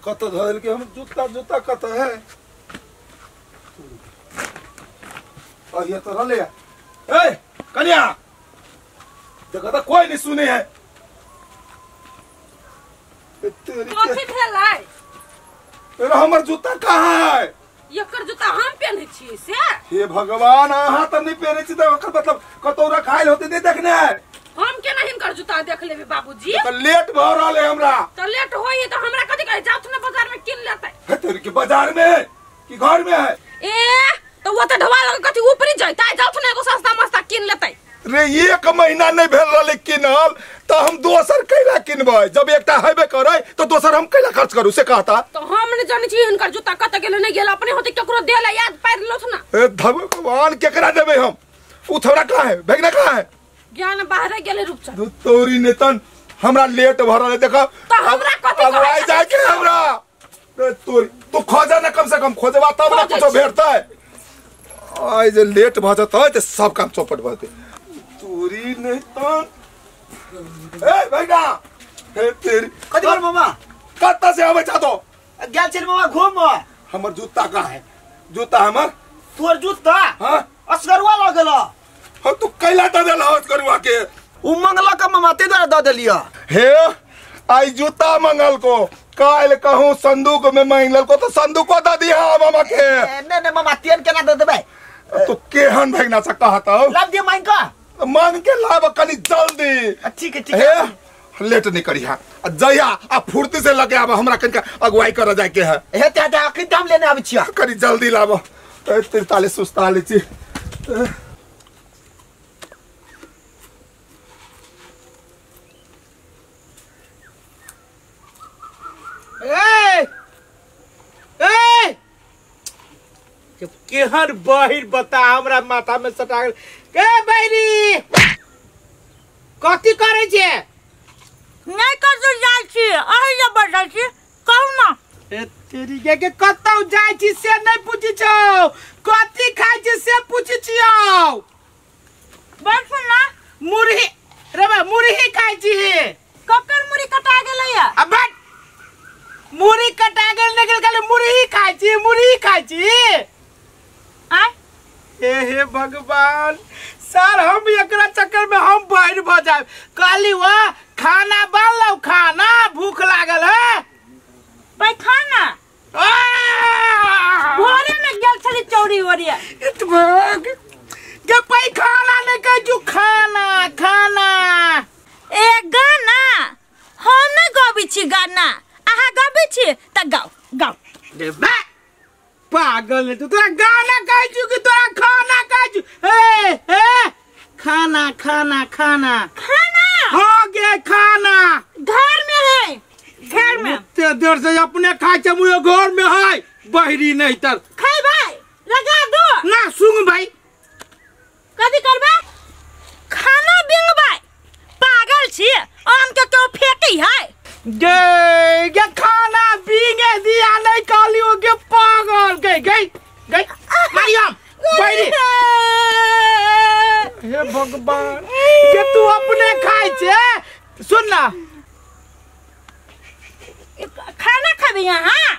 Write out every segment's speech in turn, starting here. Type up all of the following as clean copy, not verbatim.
कत धल के हम जूता जूता कत है ये तो रले ए कन्या देखा तो कोई नहीं सुने है कथि भेलै तेरा हमर जूता कहाँ है एकर जूता हम पहने छी से हे भगवान अहाँ तो नहीं पहने छी तो मतलब कतौरा खाइल होते नहीं देखने है हम केना हिनकर जूता देख लेबे बाबूजी तो लेट भ रहल है हमरा तो लेट होई तो हमरा कथि कहे जात ने बाजार में किन लेतै है तेरे के बाजार में है कि घर में है ए तो वो तो ढवा लग कथि ऊपरी जइतै जात ने एगो सस्ता मस्ता किन लेतै रे एक महीना नहीं भेल रहले किनल तो हम दोसर कैला किनबै जब एकटा हेबे करे तो दोसर हम कैला खर्च करू से कहता तो हम ने जानि छी हिनकर जूता कत गेल नहीं गेल अपने होते केकरो देला याद पार लोथ ना ए भगवान केकरा देबे हम उ थोड़ा कहां है भगना कहां है ज्ञान बाहर गेले रूपचंद तोरी नेतन हमरा लेट भ रहले देखा तो हमरा कथि अगवाई जाय के हमरा रे तोरी तू खोजा ना कम से कम खोजबा तब ना कुछ भेटतै आई जे लेट भ जतै त सब काम चौपट भ जतै तोरी नेतन ए भैया हे तेरी कथि बोल मामा कत्ता से आवे चातो गेल छल मामा घूम हमर जूता कहां है जूता हमर तोर जूता हां असगरवा लगल हो तू कैला त देल हस करुआ के उ मंगला का मामा ते द देलिया हे आई जूता मंगल को काल कहूं संदूक में मांगल को तो संदूको द दिया मामा के ने मामा तेन केना द देबे तो केहन भगना से कहता लाभ दे मांग का मांग के लाभ कनी जल्दी ठीक है लेट नहीं करिया जया आ फुर्ती से लगे अब हमरा कनका अगुवाई कर जाए के है हे दादा आखिर दाम लेने आबै छिया कनी जल्दी लाबो 43 47 जब केहर बहिर बता हमरा माथा में सटा गेल के बहिरी कथि करे छे नहीं कर जो जाय छी अहि जे बैठल छी कहू ना ए तेरी के कतौ जाय छी से नहीं पूछि छौ कथि खाय छी से पूछि छियौ बैठ ना मुरही रे बा मुरही खाय छी ककर मुरी कटा गेलैया अब बैठ मुरही कटा गेल निकल गेल मुरही खाय छी आय हे भगवान सर हम एकरा चक्कर में हम बाहर भ जाए काली वा खाना बनलो खाना भूख लागल है पैखाना भोरे में गेल छली चौड़ी ओरिया इतभाग के पैखाना ने कह जो खाना खाना ए गाना हम नहीं गाबी छी गाना आहा गाबी छी त गाओ रे बा पागल है तोरा गाना कह जो कि तोरा खाना कह जो ए खाना खाना खाना खाना हो गया खाना घर में है घर में ते देर से अपने खाए छ मुझे घर में है बहरी नहीं तर खाई भाई लगा दो ना सुन भाई कथि करबे खाना बिंगबे पागल छी आम के तो फेंकी है गे खाना बींगे दिया नहीं कालियो के पागल गई मारियम बहरी हे भगवान के तू अपने खाए छे सुन ना खाना खाबे यहाँ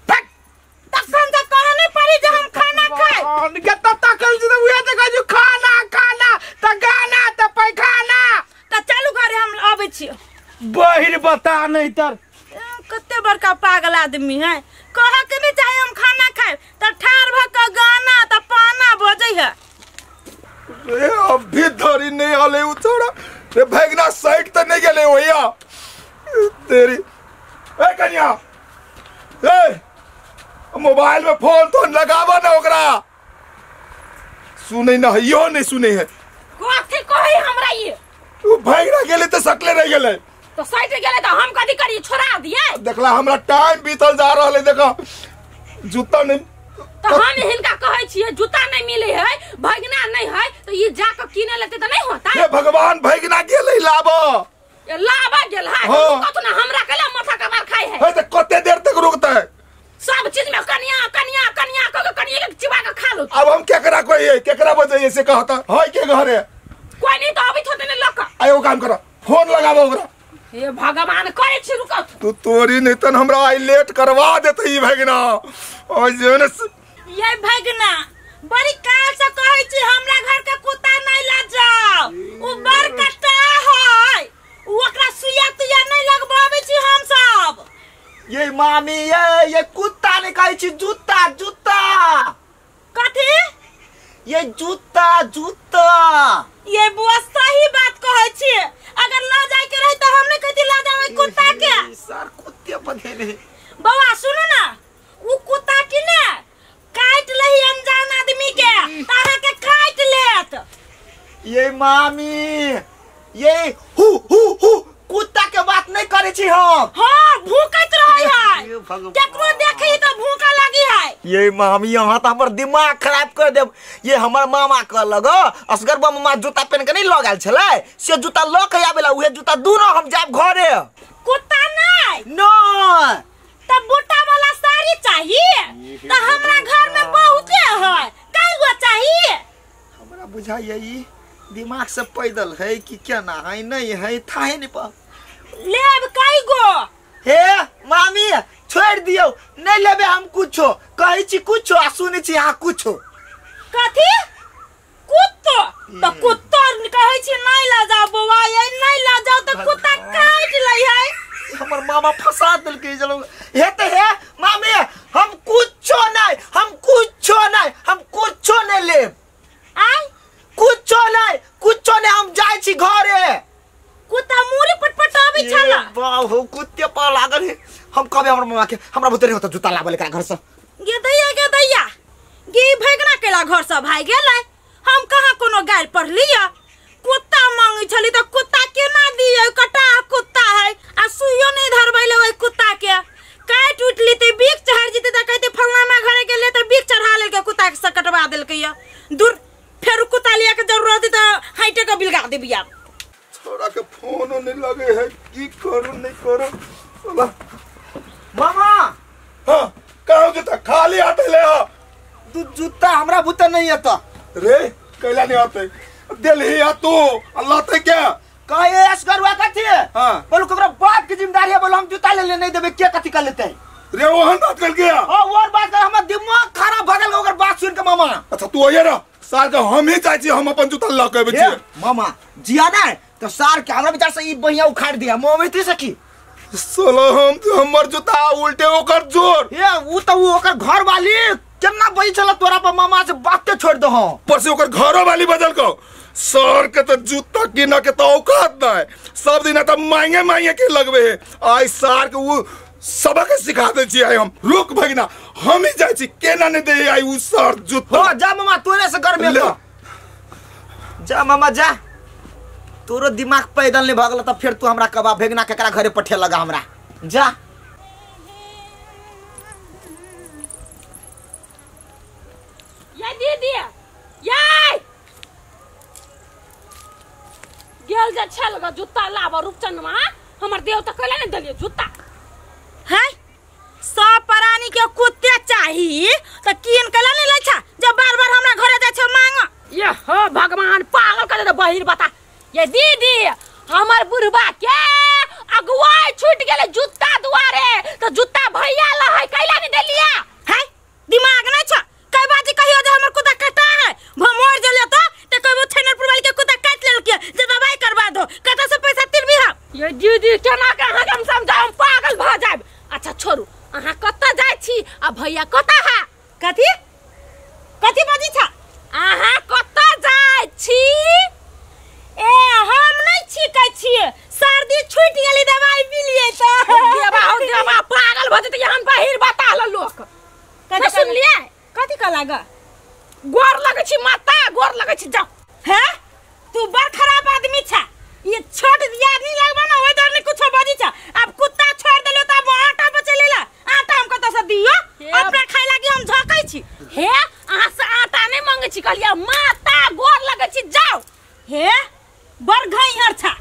तखन से कहे नहीं पड़ी जे हम खाना खाए के तकल जे उहे त कहू खाना खाना त गाना त पैखाना त चलू घरे हम आबै छी बहिर बता नहीं तर कते बड़का पागल आदमी है कहा के नहीं चाहिए हम खाना खाए त ठार भ के गाना त पाना बजै है रे अभी धरी नहीं आले उ छोड़ा रे भगना साइड त नहीं गेले होया तेरी ए कन्या ए मोबाइल में फोन तो लगावा ना ओकरा सुने ना यो नहीं सुने है कथि कहि हमरा ये तू भगना गेले त सकले रह गेले तो साइड गेले त हम कथि करी छोड़ा दिए देखला हमरा टाइम बीतल जा रहल है देखा जूता नहीं तो हम हिनका कहै छियै जूता नहीं मिले है भगना नहीं है तो ये जाके किने लेते त नहीं होता हे भगवान भगना गेले लाबो ये लाबा गेल है कतो ना हमरा कला माथा का मार खाए है तो कते देर तक रुकता है सब चीज में कनिया कनिया कनिया को कनिया के चिबा के खा लो अब हम केकरा कोई केकरा बजे से कहता है के घर है कोई नहीं तो अभी थोड़े ने लक आयो काम करो फोन लगाबो ओकरा ये भगवान करे छी रुको तू तोरी नहीं तन हमरा आई लेट करवा देते ई भगना और जेने ये भगना बड़ी काल से कहै छी हमरा घर के कुत्ता नहीं ला जाओ उ बड़ कट्टा है ओकरा सुइया तुया नहीं लगबाबै छी हम सब। ये मामी ये कुत्ता ने कहै छी जूता जूता कथी ये जूता जूता ये बुआ सही बात कहै छी अगर ला जाय के रही त हमने कथि ला जावे कुत्ता के सर कुत्ते बने ने बउआ सुनो ना उ कुत्ता की ने काट लही अनजान आदमी के तारा के काट लेत। ये मामी ये हु कुत्ता के बात नहीं करे छी हम। हां भूकत रहै है केकरो देखै त भूका लागी है। ये मामी यहाँ तो हमर दिमाग खराब कर देब। ये हमर मामा कहलक असगर मामा जूता पहन के नहीं लगाल छले से जूता ल के आबेला उहे जूता दोनों हम जाब घरे। कुत्ता नहीं नो तब बूटा वाला साड़ी चाहिए त हमरा घर में बहुते है कई गो चाहिए। हमरा बुझाइए ई दिमाग से पैदल है कि क्या ना है नहीं है था है नहीं पा लेब कई गो। हे मामी छोड़ दियो नहीं लेबे हम कुछो कहै छी कुछो आ सुनै छी हां कुछो कथी कुत्तो तो कुत्तो कहै छी नहीं ला जाओ बउआ ये नहीं ला जाओ तो कुत्ता काट लै है। हमर मामा फंसा देल के चलो हे ते हे मामी हम कुछो नहीं लेब आई कुछो नहीं हम जाय छी घरे। कुत्ता मुरी पटपटाबी छला बाहु कुत्ते पर लागल है हम कहबे हमर मामा के हमरा भीतर होता जूता लाबे लेका घर से गे दैया गे भगना केला घर से भाई गेलै हम कहां कोनो गाल पढ़ लिया कुत्ता मांगी छली त कुत्ता केना दिए कटा कुत्ता है आ सुइयो नहीं धरबैले ओइ कुत्ता के काट उठली त बीक चढ़ जते त कहते फलना घरे गेले त बीक चढ़ा ले के कुत्ता के सकटवा देल के दूर फेर कुत्ता लिया के जरूरत त हाइटे के बिलगा देबिया। छोरा के फोन नहीं लगे है की करू नहीं करू साला मामा हां कहू जूता खाली हाथ ले आ तू जूता हमरा बुते नहीं आता रे कैला नहीं आते दिल्ली आ तू अल्लाह ते क्या कहे असगर हुआ कथी हां बोलो ककरा बाप की जिम्मेदारी है बोलो हम जूता ले नहीं देबे के कथी कर लेते रे ओहन बात कर गया और बात कर हमर दिमाग खराब भ गेल ओकर बात सुन के मामा। अच्छा तू आइए ना सार का हम ही चाहे छी हम अपन जूता ला के बेची मामा जिया ना तो सार के हमरा विचार से ई बढ़िया उखाड़ दिया मोमेती सकी साला हम तो हमर जूता उल्टे ओकर जोर ये उ तो ओकर घर वाली केना बई चला तोरा पर मामा से बातें छोड़ दो हम पर से ओकर घरो वाली बदल को सर के तो जूता किना के तो औकात ना है सब दिन तो महंगे के लगवे है आई सार के वो सबक सिखा दे छी आई हम रुक भगना हम ही जाय छी केना ने दे आई उ सर जूता हो जा मामा तोरे से घर में जा मामा जा तोरो दिमाग पैदल नहीं भगल त फिर तू हमरा कबा भेगना केकरा घरे पठे लगा हमरा जा ये दीदी ये गेल जा छलगा जूता लाब रूपचंद मा हमर देव त कहले न दलिए जूता है सब प्राणी के कुत्ते चाहिए त किन कला नहीं लै छ जब बार-बार हमरा घरे जाय छ मांग ये हो भगवान पागल कर दे बहिर बता ये दीदी हमर बुढ़बा के अगुवाई छूट गेले जूता दुआरे तो जूता भैया लहै कैला नहीं देलिया है दिमाग नहीं छ कई बाजी कहियो जे हमर कुत्ता कटा है भमोर जले तो कहबो छैनरपुर वाली के कुत्ता काट लेल के जे दवाई करवा दो कत से पैसा तिरबी हम ये दीदी केना के हम समझा हम पागल भ जाब। अच्छा छोड़ू अहाँ कत जाय छी आ भैया कत है कथी कथी बाजी छ अहाँ कत जाय छी ए हम नहीं छिकै छिए सर्दी छूट गेली दवाई पी लिए त देवा पागल भ जते हम बहिर बता ल लोक कथी सुन लिए कथी का लागा गोर लगे छी माता गोर लगे छी जाओ है तू बड़ खराब आदमी छ ये छोट दिया नहीं लगबा ना ओइ दर ने कुछ बाजी छ अब कुत्ता छोड़ देलो त आटा बचलेला आटा हम कत से दियो अपना खाइ लागी हम झकै छी हे अहाँ से आटा नहीं मांगे छी कहलिया माता गोर लगे छी जाओ हे बड़ घइहर छ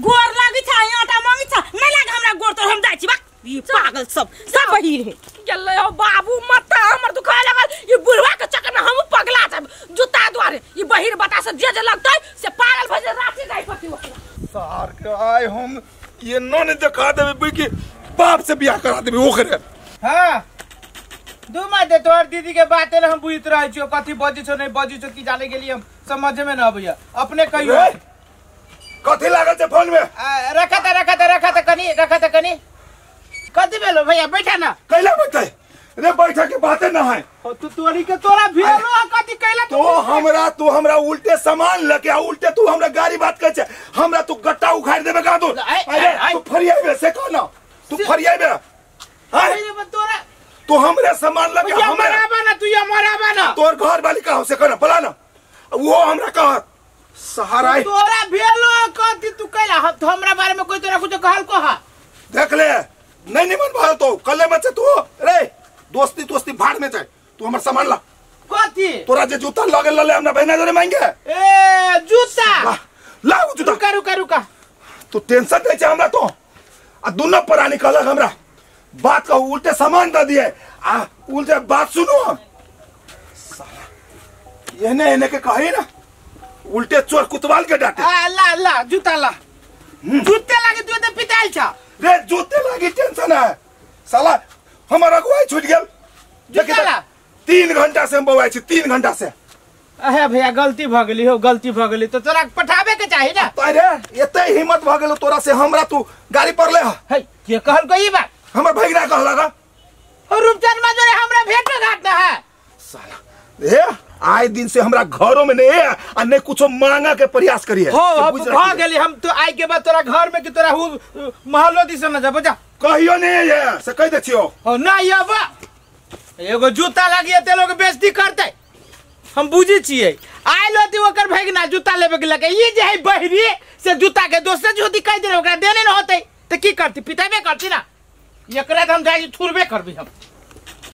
गोर लागी छ आटा मांगी छ नहीं लाग हमरा गोर तो हम जाय छी बा ये पागल सब बहिर है गेलै हो बाबू माता हमर दुखा लागल ये बुढ़वा के चक्कर में हम पगला जाब जूता द्वारे ये बहिर बता से जे लगतै से पागल भ जे राती जाय पति ओकरा सार के आय हम ये न दिखा देबे कि बाप से बियाह करा देबे ओकरे। हां दू माते तोहर दीदी के बाते हम बुझित रहै छियो कथी बजै छौ नहीं बजै छौ की जाने के लिए हम समझ में न आबैया अपने कहियो कथी लागल छै फोन में रखा त कनी कथी भेलो भैया बैठा ना कैला बैठे रे बैठे के बातें ना है तू तोरी के तोरा भेलो कथी कैला तू हमरा उल्टे सामान लेके आ उल्टे तू हमरा गाड़ी बात कर छै हमरा तू गट्टा उखाड़ देबे का तू अरे तू फरियाबे से कहना तू फरियाबे हां तोरा तू हमरे सामान लेके मराबा ना तोर घर वाली का से कहना बोला ना वो हमरा कह सहारा तोरा भेलो कथी तू कैला हमरा बारे में कोई तोरा कुछ कहल को हा देख ले नहीं निमन भाल तो कल्ले में तू रे दोस्ती भाड़ में जाए तू हमर सामान ला कथी तोरा जे जूता लगे लले हमरा बहना जरे मांगे ए जूता ला जूता रुका तू टेंशन दे छै हमरा तो आ दोनों परानी कहलक हमरा बात का उल्टे सामान दे दिए आ उल्टे बात सुनो एने के कही ना उल्टे चोर कुतवाल के डांटे ला जूता ला जूते लागे तू तो पिटाइल छ रे जूते लागी टेंशन है साला हमर अगुवाई छूट गेल जूता ला 3 घंटा से हम बवाई छी 3 घंटा से अहे भैया गलती भ गेली तो तोरा पठाबे के चाही ना अरे एते हिम्मत भ गेल तोरा से हमरा तू गाड़ी पर ले है के कहल को ई बात हमर भैगना कहलगा और रूपचंद माजरे हमरा भेट घाट ना है साला ए आए दिन से हमरा घरों में नहीं है आ नहीं कुछो मांगा के प्रयास करिए हो भ गेली हम तो आई के बाद तोरा घर में कि तोरा महल्लो दिस न जा बजा कहियो नहीं है से कह दे छियो हो ना यबा एगो जूता लागिए ते लोग बेइज्जती करते हम बुझी छिए आइ लोती ओकर भैगना जूता लेबे के लगे ई जे है बहरी से जूता के दोसर जूती कह दे ओकरा देने न होते त की करती पिटाबे करती ना एकरा हम जाई थुरबे करबी हम